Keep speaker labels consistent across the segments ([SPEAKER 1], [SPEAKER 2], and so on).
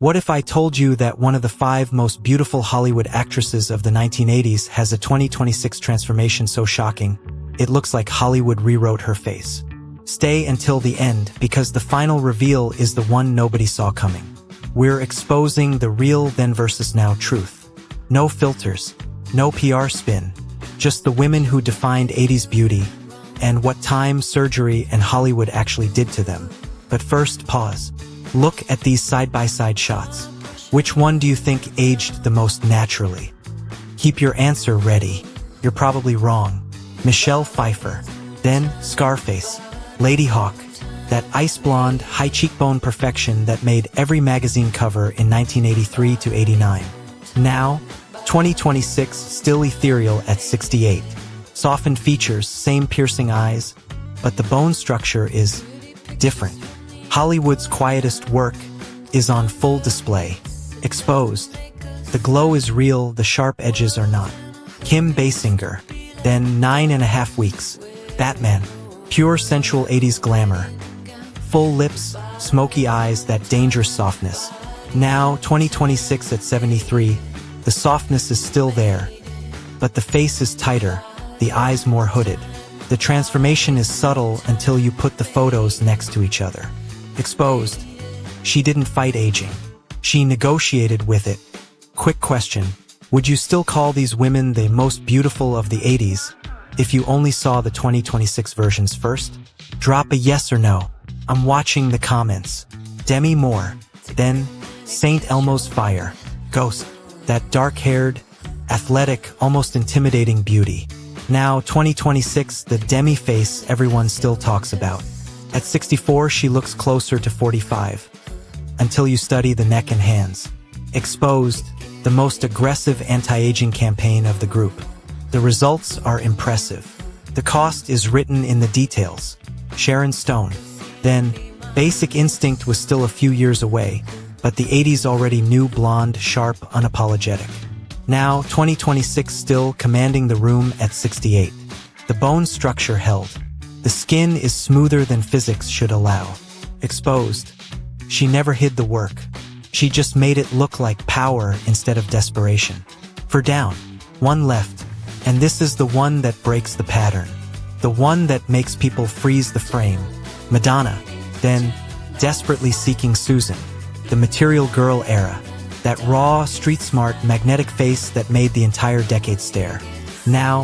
[SPEAKER 1] What if I told you that one of the 5 most beautiful Hollywood actresses of the 1980s has a 2026 transformation so shocking, it looks like Hollywood rewrote her face? Stay until the end, because the final reveal is the one nobody saw coming. We're exposing the real then versus now truth. No filters, no PR spin, just the women who defined 80s beauty and what time, surgery, and Hollywood actually did to them. But first, pause. Look at these side-by-side shots. Which one do you think aged the most naturally? Keep your answer ready. You're probably wrong. Michelle Pfeiffer. Then Scarface. Lady Hawk. That ice blonde, high cheekbone perfection that made every magazine cover in 1983 to 89. Now, 2026, still ethereal at 68. Softened features, same piercing eyes, but the bone structure is different. Hollywood's quietest work is on full display. Exposed. The glow is real, the sharp edges are not. Kim Basinger. Then 9.5 weeks. Batman. Pure sensual 80s glamour. Full lips, smoky eyes, that dangerous softness. Now, 2026 at 73, the softness is still there. But the face is tighter, the eyes more hooded. The transformation is subtle until you put the photos next to each other. Exposed. She didn't fight aging. She negotiated with it. Quick question. Would you still call these women the most beautiful of the 80s if you only saw the 2026 versions first? Drop a yes or no. I'm watching the comments. Demi Moore. Then St. Elmo's Fire. Ghost. That dark-haired, athletic, almost intimidating beauty. Now, 2026, the Demi face everyone still talks about. At 64, she looks closer to 45. Until you study the neck and hands. Exposed, the most aggressive anti-aging campaign of the group. The results are impressive. The cost is written in the details. Sharon Stone. Then, Basic Instinct was still a few years away, but the 80s already knew blonde, sharp, unapologetic. Now, 2026 still commanding the room at 68. The bone structure held. The skin is smoother than physics should allow. Exposed. She never hid the work. She just made it look like power instead of desperation. For down, one left. And this is the one that breaks the pattern. The one that makes people freeze the frame. Madonna. Then, desperately seeking Susan. The Material Girl era. That raw, street-smart, magnetic face that made the entire decade stare. Now,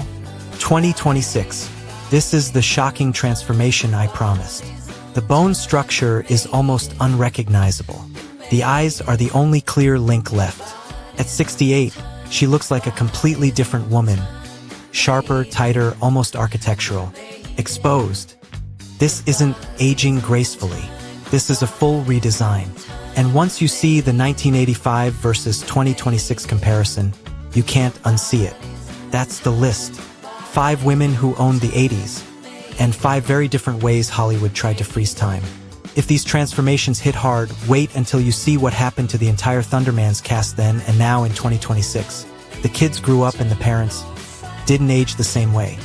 [SPEAKER 1] 2026. This is the shocking transformation I promised. The bone structure is almost unrecognizable. The eyes are the only clear link left. At 68, she looks like a completely different woman. Sharper, tighter, almost architectural. Exposed. This isn't aging gracefully. This is a full redesign. And once you see the 1985 versus 2026 comparison, you can't unsee it. That's the list. 5 women who owned the 80s, and 5 very different ways Hollywood tried to freeze time. If these transformations hit hard, wait until you see what happened to the entire Thundermans cast then and now in 2026. The kids grew up and the parents didn't age the same way.